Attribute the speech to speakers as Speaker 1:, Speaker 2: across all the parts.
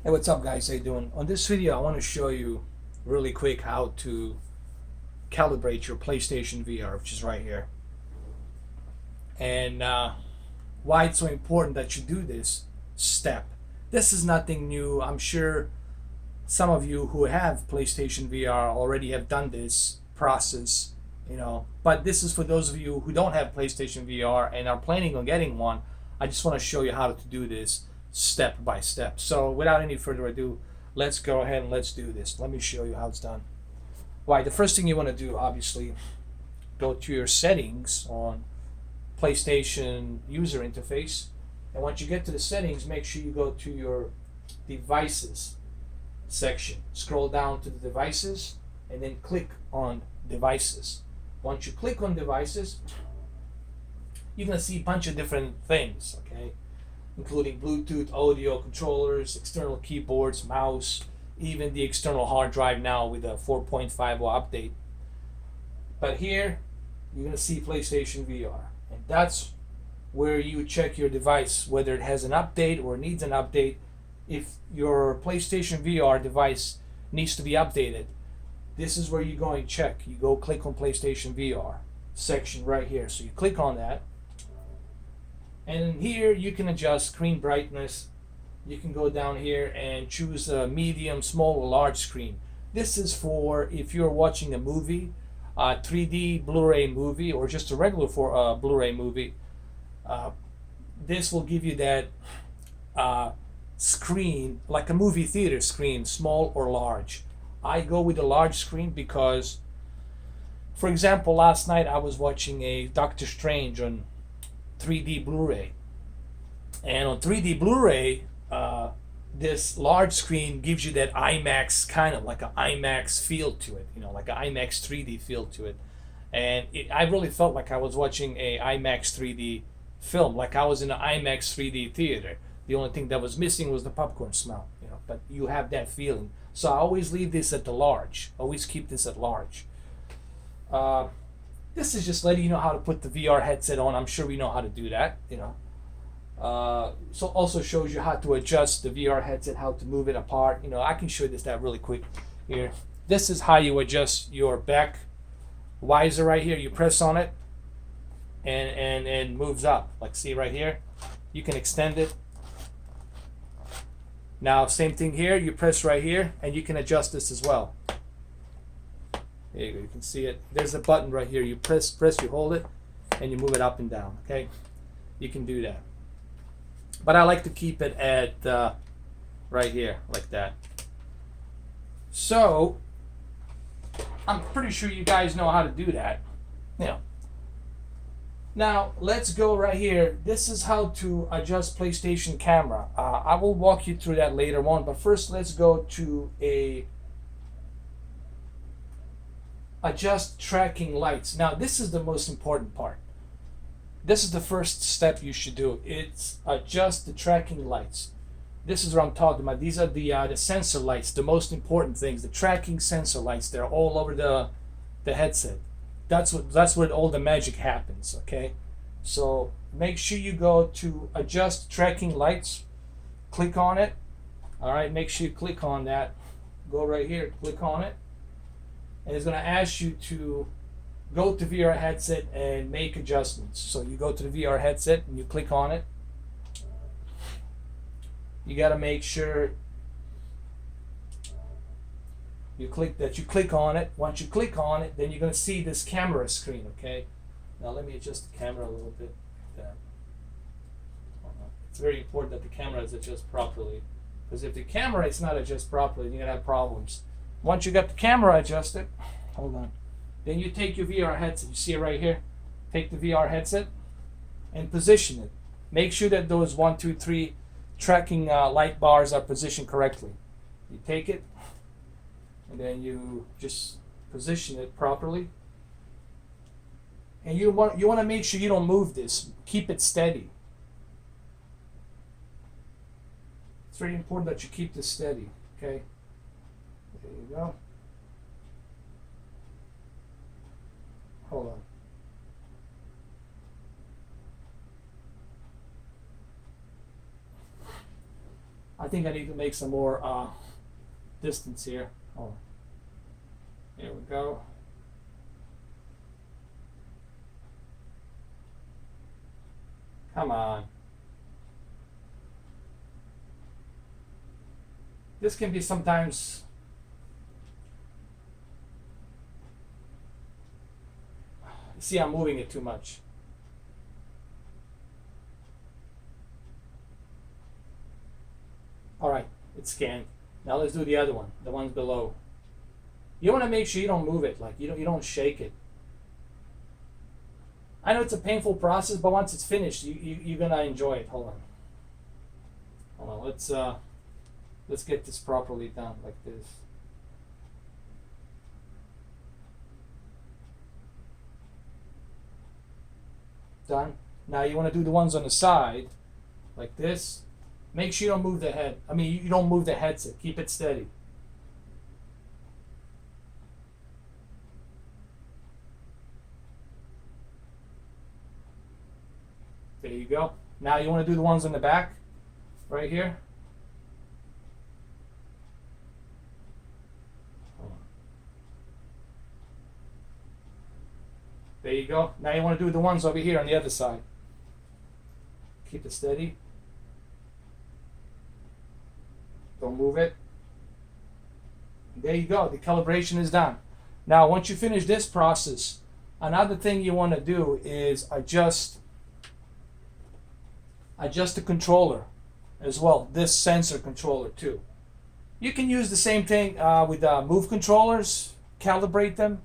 Speaker 1: Hey, what's up guys? How you doing? On this video I want to show you really quick how to calibrate your PlayStation VR, which is right here. And why it's so important that you do this step. This is nothing new. I'm sure some of you who have PlayStation VR already have done this process, but this is for those of you who don't have PlayStation VR and are planning on getting one. I just want to show you how to do this step by step. So without any further ado, let's go ahead and let's do this. Let me show you how it's done. Right, the first thing you want to do, obviously, go to your settings on PlayStation user interface, and once you get to the settings, make sure you go to your devices section. Scroll down to the devices and then click on devices. Once you click on devices, you're going to see a bunch of different things, okay, including Bluetooth, audio, controllers, external keyboards, mouse, even the external hard drive now with a 4.50 update. But here you're going to see PlayStation VR, and that's where you check your device whether it has an update or needs an update. If your PlayStation VR device needs to be updated, this is where you go and check. You go click on PlayStation VR section right here. So you click on that, and here you can adjust screen brightness. You can go down here and choose a medium, small, or large screen. This is for if you're watching a movie, a 3D Blu-ray movie, or just a regular Blu-ray movie. This will give you that screen, like a movie theater screen, small or large. I go with a large screen because, for example, last night I was watching a Doctor Strange on 3D Blu-ray, and on 3D Blu-ray, this large screen gives you that IMAX, kind of like an IMAX feel to it, like an IMAX 3D feel to it. And I really felt like I was watching a IMAX 3D film, like I was in an IMAX 3D theater. The only thing that was missing was the popcorn smell, but you have that feeling. So I always leave this at the large. Always keep this at large. This is just letting you know how to put the VR headset on. I'm sure we know how to do that, So also shows you how to adjust the VR headset, how to move it apart. I can show you that really quick here. This is how you adjust your back visor right here. You press on it and moves up. Like, see right here, you can extend it. Now same thing here, you press right here and you can adjust this as well. There you go, you can see it. There's a button right here. You press, you hold it, and you move it up and down. Okay, you can do that. But I like to keep it at right here, like that. So I'm pretty sure you guys know how to do that. Now let's go right here. This is how to adjust PlayStation camera. I will walk you through that later on, but first let's go to adjust tracking lights. Now this is the most important part. This is the first step you should do. It's adjust the tracking lights. This is what I'm talking about. These are the sensor lights, the most important things, the tracking sensor lights. They're all over the headset. That's where all the magic happens, okay? So make sure you go to adjust tracking lights, click on it. All right, make sure you click on that. Go right here, click on it. And it's gonna ask you to go to VR headset and make adjustments. So you go to the VR headset and you click on it. You gotta make sure you click on it. Once you click on it, then you're going to see this camera screen, okay? Now let me adjust the camera a little bit. It's very important that the camera is adjusted properly, because if the camera is not adjusted properly, you're going to have problems. Once you got the camera adjusted, hold on, then you take your VR headset. You see it right here? Take the VR headset and position it. Make sure that those 1, 2, 3 tracking light bars are positioned correctly. You take it, and then you just position it properly. And you want to make sure you don't move this. Keep it steady. It's very important that you keep this steady. Okay. There you go. Hold on. I think I need to make some more distance here. Oh, here we go. Come on. This can be sometimes see, I'm moving it too much. All right, it's scanned. Now let's do the other one, the ones below. You want to make sure you don't move it, like you don't shake it. I know it's a painful process, but once it's finished, you're gonna enjoy it. Hold on. Let's get this properly done like this. Done. Now you want to do the ones on the side, like this. Make sure you don't move the head. I mean, you don't move the headset. Keep it steady. There you go. Now you want to do the ones on the back, right here. There you go. Now you want to do the ones over here on the other side. Keep it steady. Don't move it. There you go. The calibration is done. Now, once you finish this process, another thing you want to do is adjust the controller as well. This sensor controller too. You can use the same thing with move controllers. Calibrate them.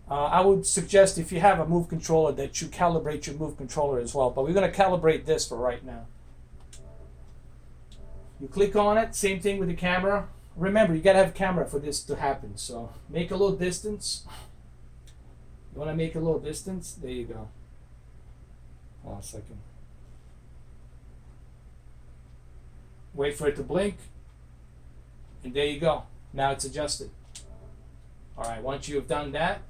Speaker 1: I would suggest if you have a move controller that you calibrate your move controller as well. But we're going to calibrate this for right now. You click on it, same thing with the camera. Remember, you got to have camera for this to happen. So make a little distance. You want to make a little distance? There you go. Hold on a second. Wait for it to blink. And there you go. Now it's adjusted. All right, once you've done that,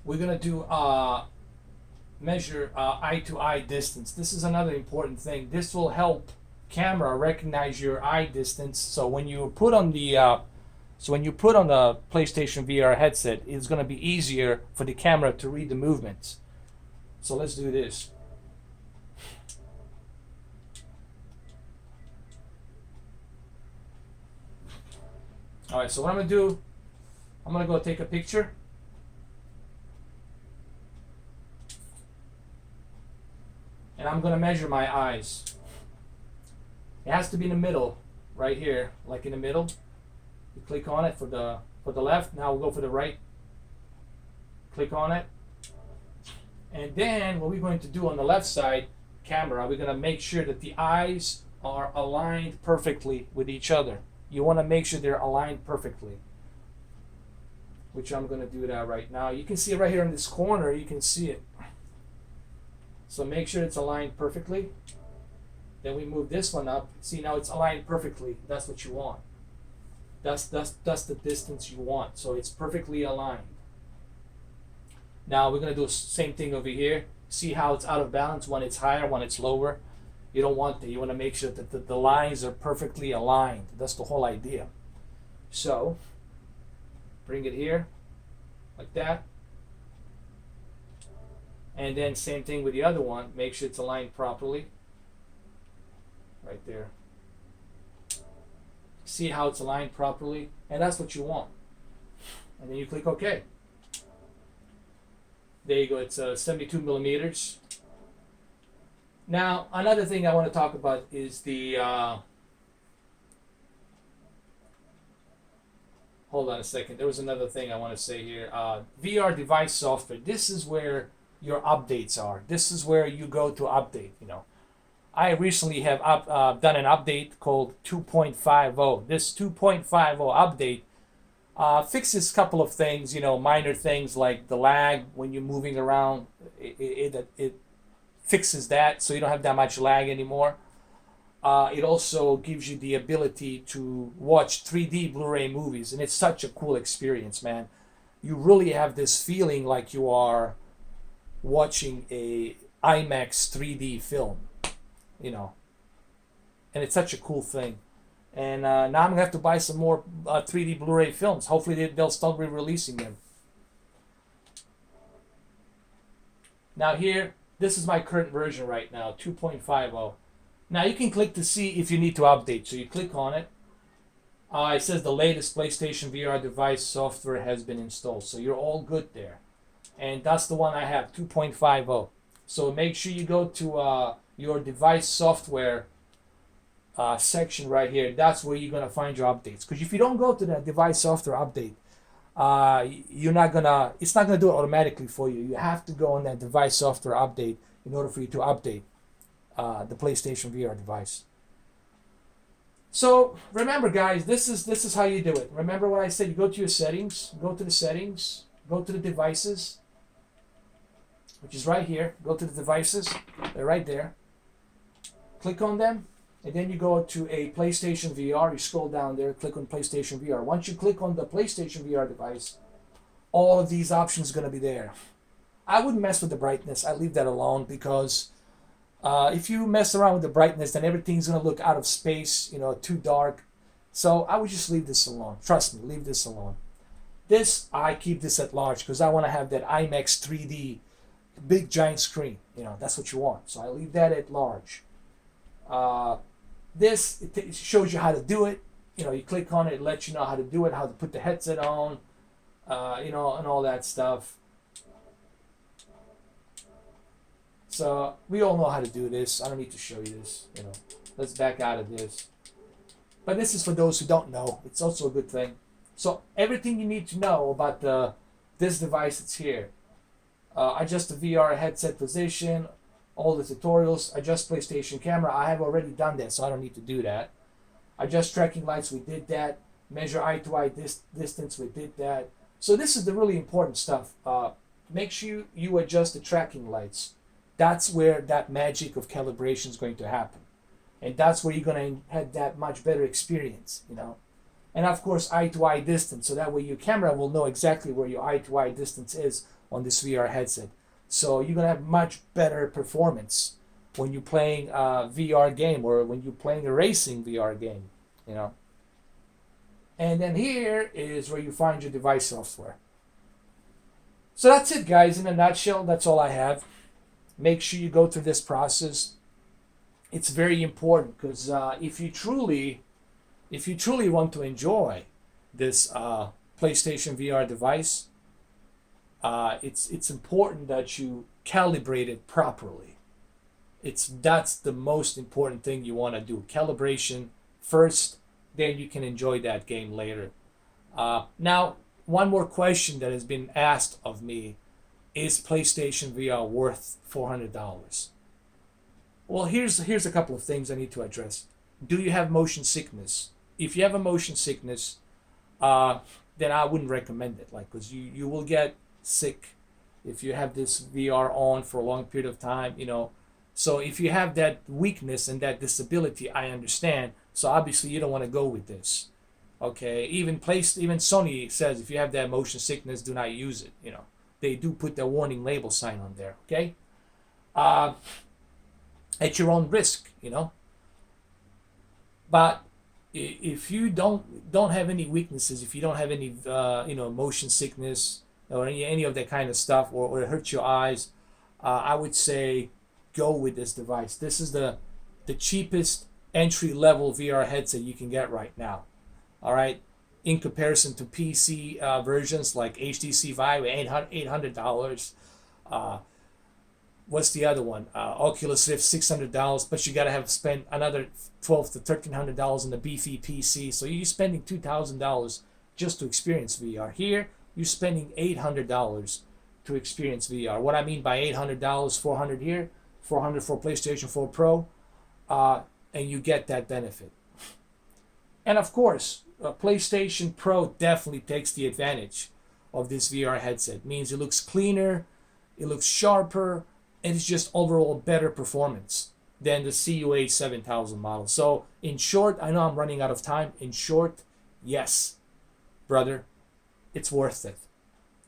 Speaker 1: we're going to do measure eye-to-eye distance. This is another important thing. This will help camera recognize your eye distance. So when you put on the PlayStation VR headset, it's going to be easier for the camera to read the movements. So let's do this. All right, so what I'm going to do, I'm going to go take a picture. And I'm going to measure my eyes. It has to be in the middle, right here, like in the middle. You click on it for the left. Now we'll go for the right. Click on it. And then what we're going to do on the left side camera, we're going to make sure that the eyes are aligned perfectly with each other. You want to make sure they're aligned perfectly, which I'm going to do that right now. You can see it right here in this corner. You can see it. So make sure it's aligned perfectly. Then we move this one up. See, now it's aligned perfectly. That's what you want. That's the distance you want. So it's perfectly aligned. Now we're going to do the same thing over here. See how it's out of balance when it's higher, when it's lower. You don't want that. You want to make sure that the lines are perfectly aligned. That's the whole idea. So bring it here like that. And then same thing with the other one. Make sure it's aligned properly. Right there. See how it's aligned properly? And that's what you want. And then you click OK. There you go. It's 72 millimeters. Now, another thing I want to talk about is the... hold on a second. There was another thing I want to say here. VR device software. This is where your updates are. This is where you go to update. I recently have done an update called 2.50. This 2.50 update fixes a couple of things, minor things like the lag when you're moving around. It fixes that, so you don't have that much lag anymore. It also gives you the ability to watch 3D Blu-ray movies, and it's such a cool experience, man. You really have this feeling like you are watching a IMAX 3D film. you know, and it's such a cool thing. And now I'm gonna have to buy some more 3D Blu-ray films. Hopefully they'll start re-releasing them. Now here, this is my current version right now, 2.50. Now you can click to see if you need to update. So you click on it. It says the latest PlayStation VR device software has been installed. So you're all good there. And that's the one I have, 2.50. So make sure you go to your device software section right here. That's where you're gonna find your updates. Because if you don't go to that device software update, it's not gonna do it automatically for you. You have to go on that device software update in order for you to update the PlayStation VR device. So remember, guys, this is how you do it. Remember what I said? You go to your settings, go to the settings, go to the devices, which is right here. Go to the devices, they're right there. Click on them, and then you go to a PlayStation VR. You scroll down there, click on PlayStation VR. Once you click on the PlayStation VR device, all of these options are going to be there. I wouldn't mess with the brightness. I leave that alone because if you mess around with the brightness, then everything's going to look out of space, too dark. So I would just leave this alone. Trust me, leave this alone. This, I keep this at large because I want to have that IMAX 3D, big giant screen. That's what you want. So I leave that at large. This, it shows you how to do it. You click on it, it lets you know how to do it, how to put the headset on, and all that stuff. So we all know how to do this. I don't need to show you this. Let's back out of this. But this is for those who don't know. It's also a good thing. So everything you need to know about this device that's here. Adjust the VR headset position, all the tutorials, adjust PlayStation camera. I have already done that, so I don't need to do that. Adjust tracking lights, we did that. Measure eye-to-eye distance, we did that. So this is the really important stuff. Make sure you adjust the tracking lights. That's where that magic of calibration is going to happen. And that's where you're going to have that much better experience, And of course, eye-to-eye distance, so that way your camera will know exactly where your eye-to-eye distance is on this VR headset. So you're going to have much better performance when you're playing a VR game or when you're playing a racing VR game, And then here is where you find your device software. So that's it, guys. In a nutshell, that's all I have. Make sure you go through this process. It's very important because if you truly want to enjoy this PlayStation VR device, it's important that you calibrate it properly. That's the most important thing you want to do. Calibration first, then you can enjoy that game later. Now, one more question that has been asked of me: is PlayStation VR worth $400? Well, here's a couple of things I need to address. Do you have motion sickness? If you have a motion sickness, then I wouldn't recommend it. Because you will get sick if you have this VR on for a long period of time. So if you have that weakness and that disability, I understand. So obviously you don't want to go with this. Okay, even Sony says if you have that motion sickness, do not use it. They do put the warning label sign on there. Okay, at your own risk. But if you don't have any weaknesses, if you don't have any motion sickness or any of that kind of stuff, or it hurts your eyes, I would say go with this device. This is the cheapest entry-level VR headset you can get right now. All right, in comparison to PC versions like HTC Vive, $800. What's the other one? Oculus Rift, $600, but you gotta have spent another $1,200 to $1,300 on the beefy PC. So you're spending $2,000 just to experience VR. Here, you're spending $800 to experience VR. What I mean by $800, $400 here, $400 for PlayStation 4 Pro, and you get that benefit. And of course, PlayStation Pro definitely takes the advantage of this VR headset. It means it looks cleaner, it looks sharper, and it's just overall better performance than the CUH 7000 model. So in short, I know I'm running out of time. In short, yes, brother, it's worth it.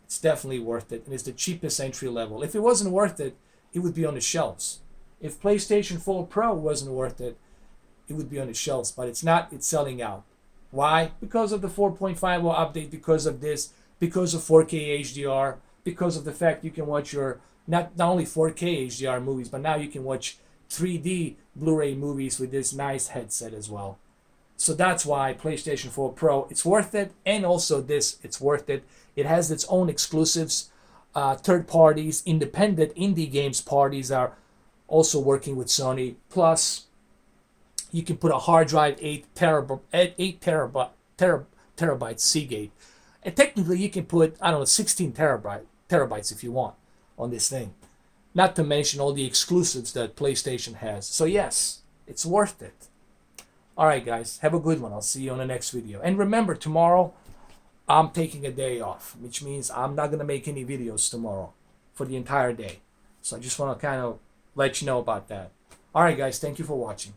Speaker 1: It's definitely worth it, and it's the cheapest entry level. If it wasn't worth it, it would be on the shelves. If PlayStation 4 Pro wasn't worth it, it would be on the shelves, but it's not. It's selling out. Why? Because of the 4.50 update, because of this, because of 4K HDR, because of the fact you can watch your not only 4K HDR movies, but now you can watch 3D Blu-ray movies with this nice headset as well. So that's why PlayStation 4 Pro, it's worth it, and also this, it's worth it. It has its own exclusives, third parties, independent indie games parties are also working with Sony. Plus, you can put a hard drive, 8 terabyte Seagate, and technically you can put, I don't know, 16 terabytes if you want on this thing. Not to mention all the exclusives that PlayStation has. So yes, it's worth it. All right, guys, have a good one. I'll see you on the next video. And remember, tomorrow I'm taking a day off, which means I'm not gonna make any videos tomorrow for the entire day. So I just want to kind of let you know about that. All right, guys, thank you for watching.